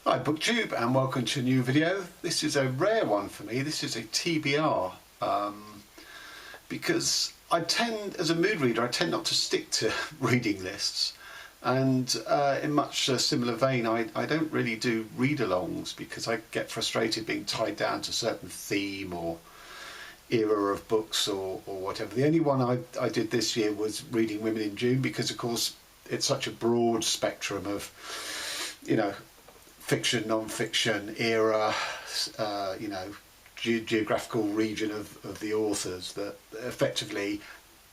Hi BookTube, and welcome to a new video. This is a rare one for me. This is a TBR because as a mood reader, I tend not to stick to reading lists, and in much a similar vein, I don't really do read-alongs because I get frustrated being tied down to a certain theme or era of books or whatever. The only one I did this year was Reading Women in June, because of course it's such a broad spectrum of, you know, fiction, non-fiction, era, geographical region of the authors, that effectively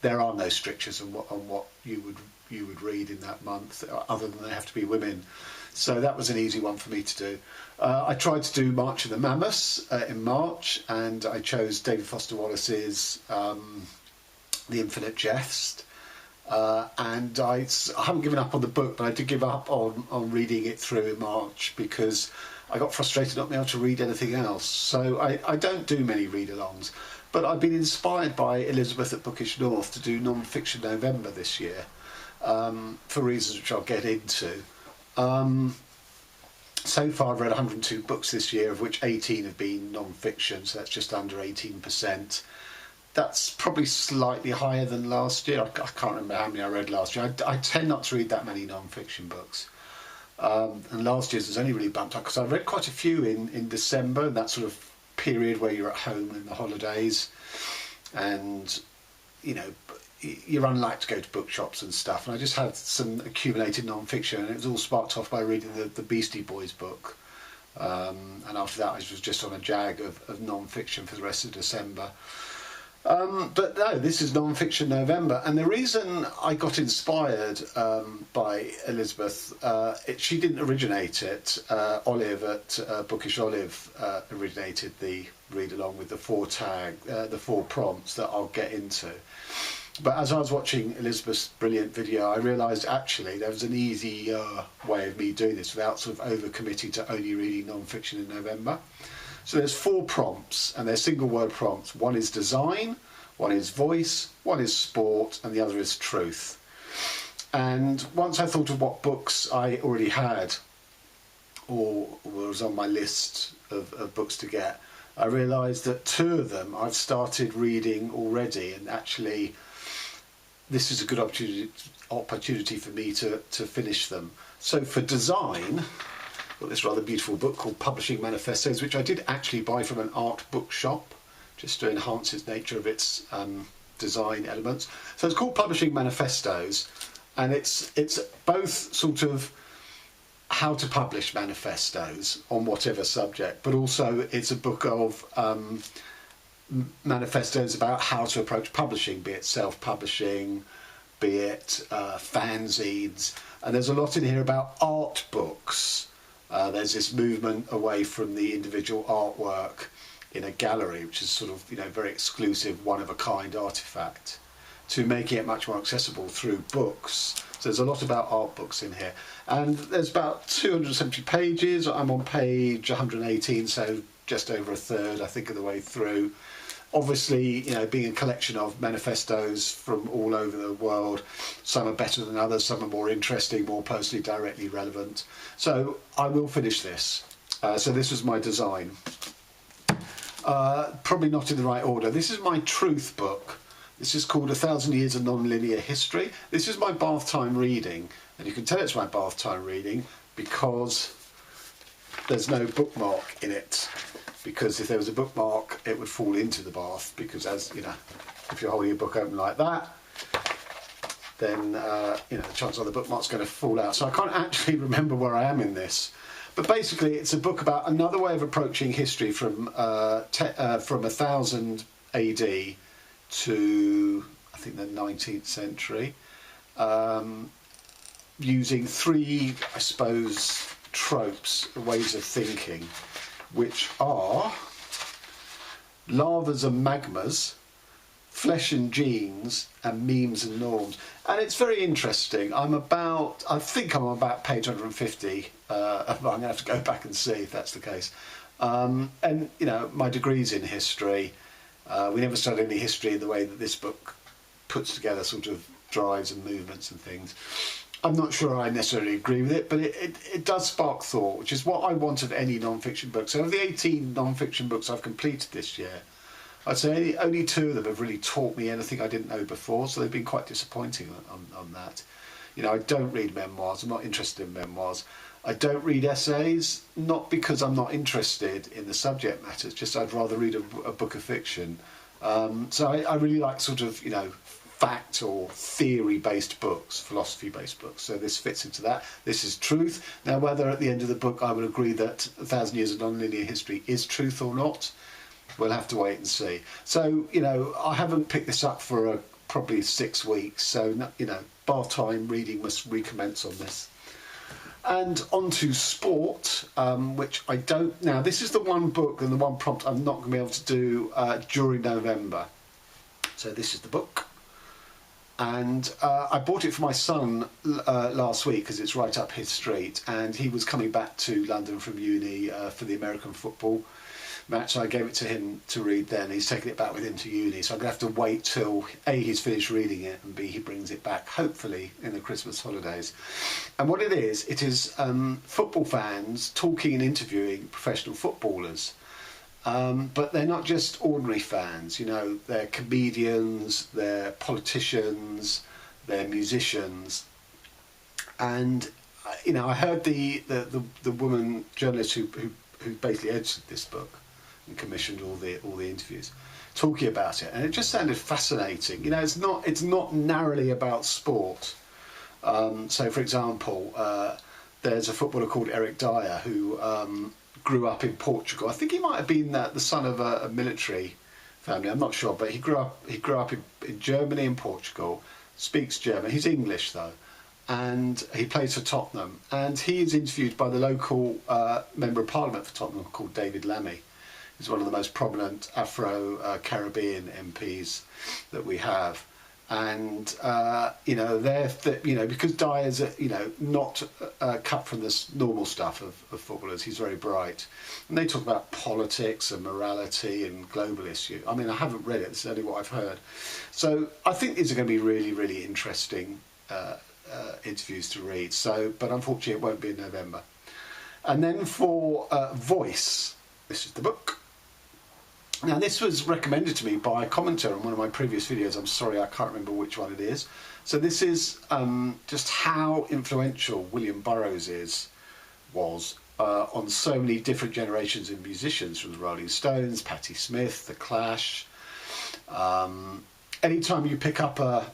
there are no strictures on what you would read in that month, other than they have to be women. So that was an easy one for me to do. I tried to do March of the Mammoths in March, and I chose David Foster Wallace's The Infinite Jest. And I haven't given up on the book, but I did give up on reading it through in March because I got frustrated not being able to read anything else. So I don't do many read-alongs, but I've been inspired by Elizabeth at Bookish North to do Non-Fiction November this year, for reasons which I'll get into. So far I've read 102 books this year, of which 18 have been non-fiction, so that's just under 18%. That's probably slightly higher than last year. I can't remember how many I read last year. I tend not to read that many non-fiction books. And last year's was only really bumped up because I read quite a few in December, that sort of period where you're at home in the holidays, and you know, you're unlikely to go to bookshops and stuff. And I just had some accumulated non-fiction, and it was all sparked off by reading the Beastie Boys book. And after that I was just on a jag of non-fiction for the rest of December. But no, this is Non-Fiction November, and the reason I got inspired by Elizabeth, she didn't originate it. Olive at Bookish Olive originated the read-along with the four prompts that I'll get into. But as I was watching Elizabeth's brilliant video, I realised actually there was an easy way of me doing this without sort of over-committing to only reading non-fiction in November. So there's 4 prompts, and they're single word prompts. One is design, one is voice, one is sport, and the other is truth. And once I thought of what books I already had or was on my list of books to get, I realised that 2 of them I've started reading already, and actually this is a good opportunity for me to finish them. So for design, got this rather beautiful book called Publishing Manifestos, which I did actually buy from an art bookshop, just to enhance the nature of its design elements. So it's called Publishing Manifestos, and it's both sort of how to publish manifestos on whatever subject, but also it's a book of manifestos about how to approach publishing, be it self-publishing, be it fanzines, and there's a lot in here about art books. There's this movement away from the individual artwork in a gallery, which is sort of, you know, very exclusive, one-of-a-kind artifact, to making it much more accessible through books. So there's a lot about art books in here. And there's about 270 pages. I'm on page 118, so just over a third, I think, of the way through. Obviously, you know, being a collection of manifestos from all over the world, some are better than others, some are more interesting, more personally, directly relevant. So I will finish this. So this was my design. Probably not in the right order. This is my truth book. This is called 1,000 Years of Non-Linear History. This is my bath time reading, and you can tell it's my bath time reading because there's no bookmark in it. Because if there was a bookmark, it would fall into the bath, because, as you know, if you're holding a book open like that, then you know, the chance of the bookmark's going to fall out. So I can't actually remember where I am in this. But basically it's a book about another way of approaching history from 1000 AD to, I think, the 19th century, using 3, I suppose, tropes, ways of thinking, which are lavas and magmas, flesh and genes, and memes and norms. And it's very interesting. I think I'm about page 150. I'm going to have to go back and see if that's the case. And, you know, my degree's in history. We never studied any history in the way that this book puts together sort of drives and movements and things. I'm not sure I necessarily agree with it, but it does spark thought, which is what I want of any non-fiction book. So of the 18 non-fiction books I've completed this year, I'd say only 2 of them have really taught me anything I didn't know before, so they've been quite disappointing on that. You know, I don't read memoirs, I'm not interested in memoirs. I don't read essays, not because I'm not interested in the subject matter, it's just I'd rather read a book of fiction. So I really like sort of, you know, fact or theory-based books, philosophy-based books. So this fits into that. This is truth. Now, whether at the end of the book I would agree that 1,000 Years of Non-Linear History is truth or not, we'll have to wait and see. So, you know, I haven't picked this up for probably 6 weeks. So, you know, bar time reading must recommence on this. And on to sport, which I don't... Now, this is the one book and the one prompt I'm not going to be able to do during November. So this is the book. And I bought it for my son last week because it's right up his street, and he was coming back to London from uni for the American football match, so I gave it to him to read then. He's taking it back with him to uni, so I'm going to have to wait till A, he's finished reading it, and B, he brings it back, hopefully, in the Christmas holidays. And what it is football fans talking and interviewing professional footballers. But they're not just ordinary fans, you know, they're comedians, they're politicians, they're musicians. And, you know, I heard the woman journalist who basically edited this book and commissioned all the interviews talking about it, and it just sounded fascinating. You know, it's not narrowly about sport. So, for example, there's a footballer called Eric Dyer who grew up in Portugal. I think he might have been the son of a military family. I'm not sure, but he grew up in Germany and Portugal. Speaks German. He's English though, and he plays for Tottenham. And he is interviewed by the local member of Parliament for Tottenham called David Lammy. He's one of the most prominent Afro-Caribbean MPs that we have. And you know, because Dyer's not cut from this normal stuff of footballers. He's very bright, and they talk about politics and morality and global issue. I mean, I haven't read it; it's only what I've heard. So I think these are going to be really, really interesting interviews to read. So, but unfortunately, it won't be in November. And then for Voice, this is the book. Now, this was recommended to me by a commenter on one of my previous videos. I'm sorry, I can't remember which one it is. So this is just how influential William Burroughs was on so many different generations of musicians, from the Rolling Stones, Patti Smith, The Clash. Anytime you pick up a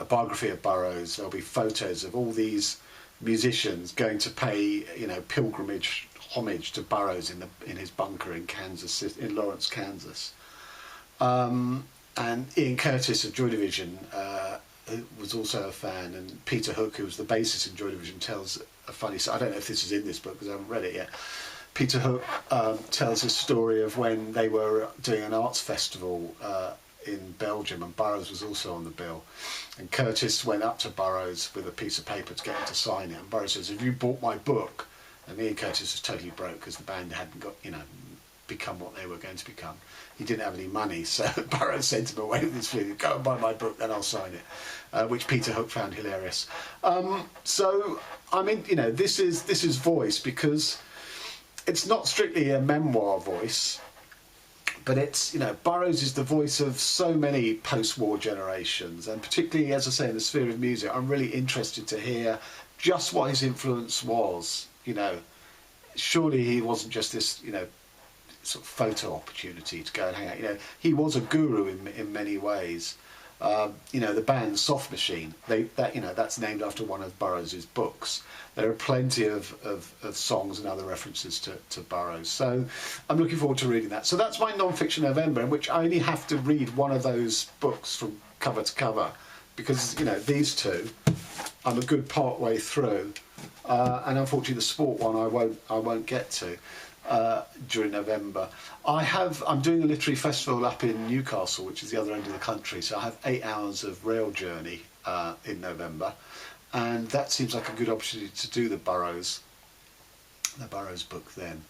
biography of Burroughs, there'll be photos of all these musicians going to pay, pilgrimage homage to Burroughs in his bunker in Lawrence, Kansas. And Ian Curtis of Joy Division was also a fan, and Peter Hook, who was the bassist in Joy Division, tells a funny story. I don't know if this is in this book because I haven't read it yet. Peter Hook tells a story of when they were doing an arts festival in Belgium, and Burroughs was also on the bill. And Curtis went up to Burroughs with a piece of paper to get him to sign it. And Burroughs says, "Have you bought my book?" And Ian Curtis was totally broke because the band hadn't got, become what they were going to become. He didn't have any money, so Burroughs sent him away with this feeling, "Go and buy my book, then I'll sign it," which Peter Hook found hilarious. So, I mean, this is Voice, because it's not strictly a memoir voice, but it's, Burroughs is the voice of so many post-war generations, and particularly, as I say, in the sphere of music, I'm really interested to hear just what his influence was. Surely he wasn't just this, sort of photo opportunity to go and hang out. He was a guru in many ways. The band Soft Machine, that's named after one of Burroughs' books. There are plenty of songs and other references to Burroughs. So I'm looking forward to reading that. So that's my non-fiction November, in which I only have to read one of those books from cover to cover, because these two I'm a good part way through, and unfortunately the sport one I won't get to during November. I'm doing a literary festival up in Newcastle, which is the other end of the country, so I have 8 hours of rail journey in November, and that seems like a good opportunity to do the Burroughs book then.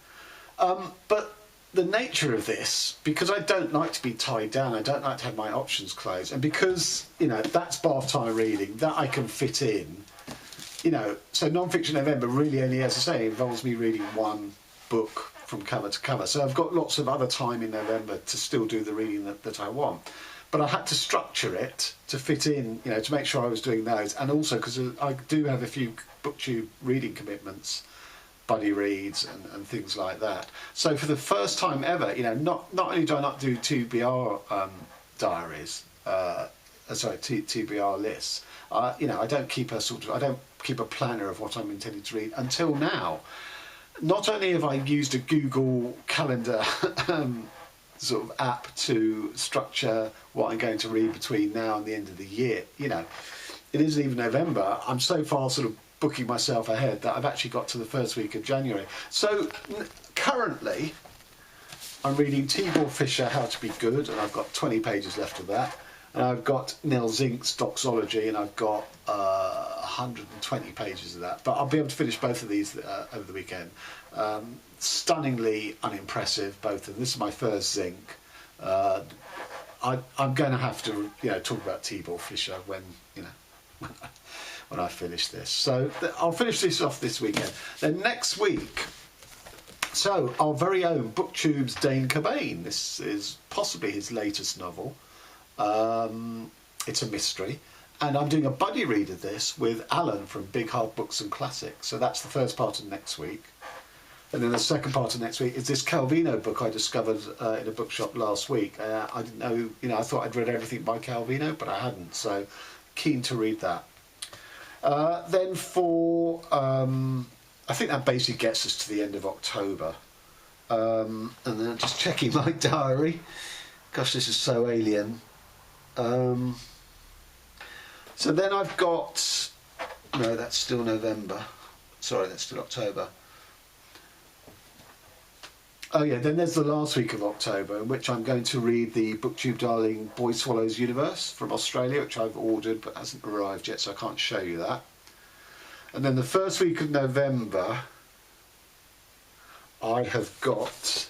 But the nature of this, because I don't like to be tied down, I don't like to have my options closed, and because, you know, that's bath time reading, that I can fit in, you know, so non-fiction November really only, as I say, involves me reading one book from cover to cover. So I've got lots of other time in November to still do the reading that I want. But I had to structure it to fit in, you know, to make sure I was doing those. And also because I do have a few BookTube reading commitments, buddy reads and things like that. So for the first time ever, you know, not only do I not do TBR diaries, TBR lists, you know, I don't keep a planner of what I'm intending to read until now. Not only have I used a Google Calendar sort of app to structure what I'm going to read between now and the end of the year, you know, it isn't even November. I'm so far sort of booking myself ahead that I've actually got to the first week of January. So currently I'm reading Tibor Fisher, How to Be Good, and I've got 20 pages left of that. And I've got Nell Zink's Doxology, and I've got 120 pages of that. But I'll be able to finish both of these over the weekend. Stunningly unimpressive, both of them. This is my first Zink. I'm going to have to, you know, talk about Tibor Fisher when, you know, when I finish this. So I'll finish this off this weekend. Then next week, so our very own BookTube's Dane Cobain. This is possibly his latest novel. It's a mystery, and I'm doing a buddy read of this with Alan from Big Hard Books and Classics. So that's the first part of next week, and then the second part of next week is this Calvino book I discovered in a bookshop last week. I didn't know, you know, I thought I'd read everything by Calvino, but I hadn't. So keen to read that. Then for I think that basically gets us to the end of October, and then just checking my diary. Gosh, this is so alien. So then I've got, no, that's still November. Sorry, that's still October. Oh yeah, then there's the last week of October, in which I'm going to read the BookTube Darling Boy Swallows Universe from Australia, which I've ordered but hasn't arrived yet, so I can't show you that. And then the first week of November, I have got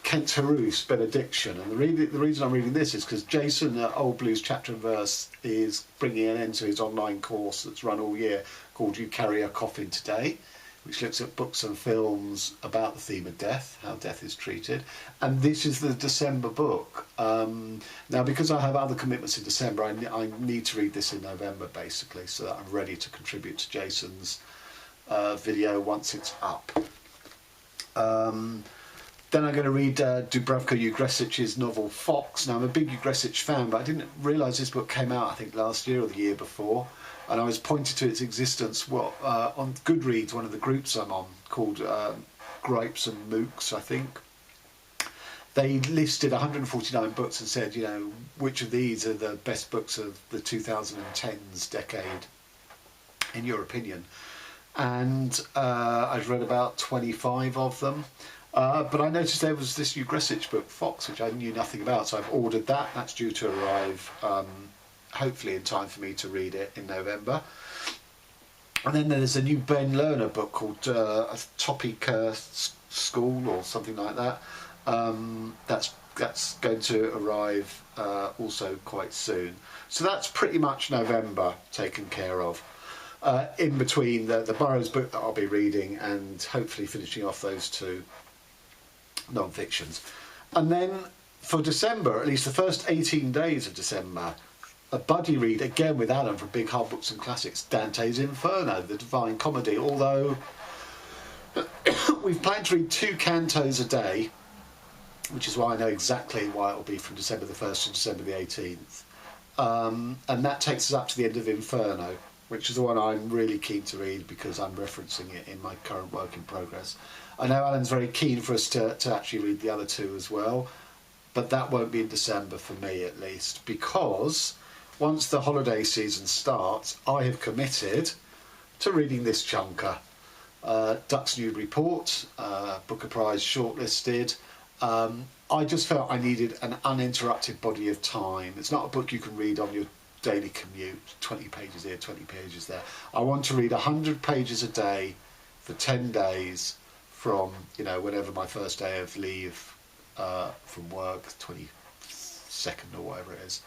Kent Haru's Benediction, and the reason I'm reading this is because Jason at Old Blues Chapter and Verse is bringing an end to his online course that's run all year called You Carry a Coffin Today, which looks at books and films about the theme of death, how death is treated, and this is the December book. Now, because I have other commitments in December, I need to read this in November, basically, so that I'm ready to contribute to Jason's video once it's up. Then I'm going to read Dubravka Ugresich's novel Fox. Now, I'm a big Ugresic fan, but I didn't realise this book came out, I think, last year or the year before. And I was pointed to its existence on Goodreads, one of the groups I'm on, called Gripes and Mooks, I think. They listed 149 books and said, you know, which of these are the best books of the 2010s decade, in your opinion? And I've read about 25 of them. But I noticed there was this Ugresic book, Fox, which I knew nothing about, so I've ordered that. That's due to arrive hopefully in time for me to read it in November. And then there's a new Ben Lerner book called Topic School or something like that. That's going to arrive also quite soon. So that's pretty much November taken care of. In between the Burroughs book that I'll be reading and hopefully finishing off those two non-fictions. And then for December, at least the first 18 days of December, a buddy read again with Alan from Big Hard Books and Classics, Dante's Inferno, the Divine Comedy, although we've planned to read 2 cantos a day, which is why I know exactly why it will be from December the 1st to December the 18th. And that takes us up to the end of Inferno, which is the one I'm really keen to read because I'm referencing it in my current work in progress. I know Alan's very keen for us to actually read the other 2 as well, but that won't be in December for me at least, because once the holiday season starts, I have committed to reading this chunker. Duck's New Report, Booker Prize shortlisted. I just felt I needed an uninterrupted body of time. It's not a book you can read on your daily commute, 20 pages here, 20 pages there. I want to read 100 pages a day for 10 days from, you know, whenever my first day of leave from work, 22nd or whatever it is,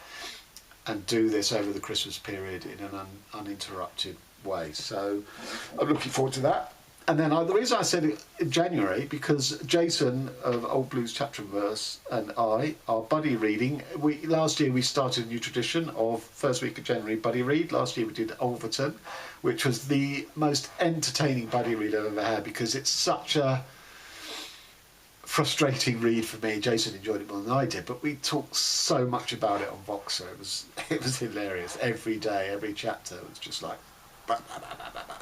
and do this over the Christmas period in an uninterrupted way. So I'm looking forward to that. And then the reason I said it in January, because Jason of Old Blues Chapter and Verse and I are buddy reading. Last year we started a new tradition of first week of January buddy read. Last year we did Overton, which was the most entertaining buddy read I've ever had, because it's such a frustrating read for me. Jason enjoyed it more than I did, but we talked so much about it on Voxer. It was hilarious. Every day, every chapter was just like bah, bah, bah, bah, bah, bah.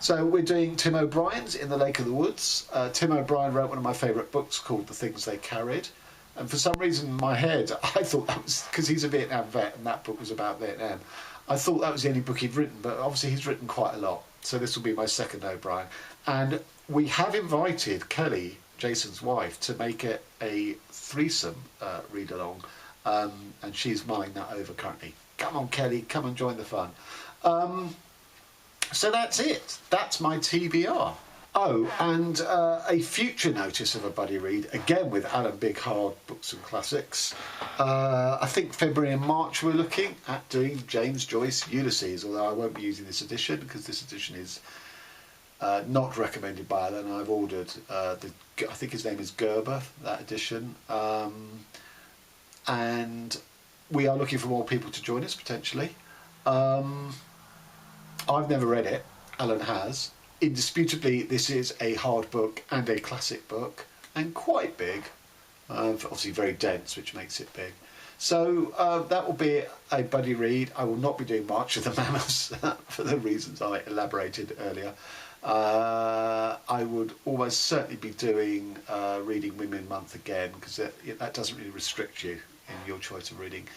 So we're doing Tim O'Brien's In the Lake of the Woods. Tim O'Brien wrote one of my favourite books called The Things They Carried. And for some reason in my head, I thought that was, because he's a Vietnam vet and that book was about Vietnam, I thought that was the only book he'd written, but obviously he's written quite a lot. So this will be my second O'Brien. And we have invited Kelly, Jason's wife, to make it a threesome read-along. And she's mulling that over currently. Come on, Kelly, come and join the fun. So that's it. That's my TBR. Oh, and a future notice of a buddy read, again with Alan Big Hard Books and Classics. I think February and March we're looking at doing James Joyce Ulysses, although I won't be using this edition because this edition is not recommended by Alan. I've ordered, I think his name is Gerber, that edition. And we are looking for more people to join us, potentially. I've never read it, Alan has. Indisputably, this is a hard book and a classic book, and quite big. Obviously very dense, which makes it big. So that will be a buddy read. I will not be doing March of the Mammoths for the reasons I elaborated earlier. I would almost certainly be doing Reading Women Month again, because that doesn't really restrict you in your choice of reading.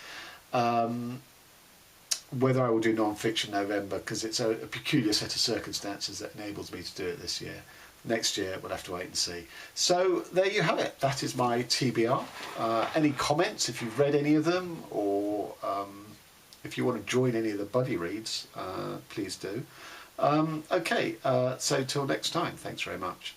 Whether I will do non-fiction November, because it's a peculiar set of circumstances that enables me to do it this year. Next year we'll have to wait and see. So there you have it. That is my TBR. Any comments if you've read any of them, or if you want to join any of the buddy reads, please do. Okay, so till next time, thanks very much.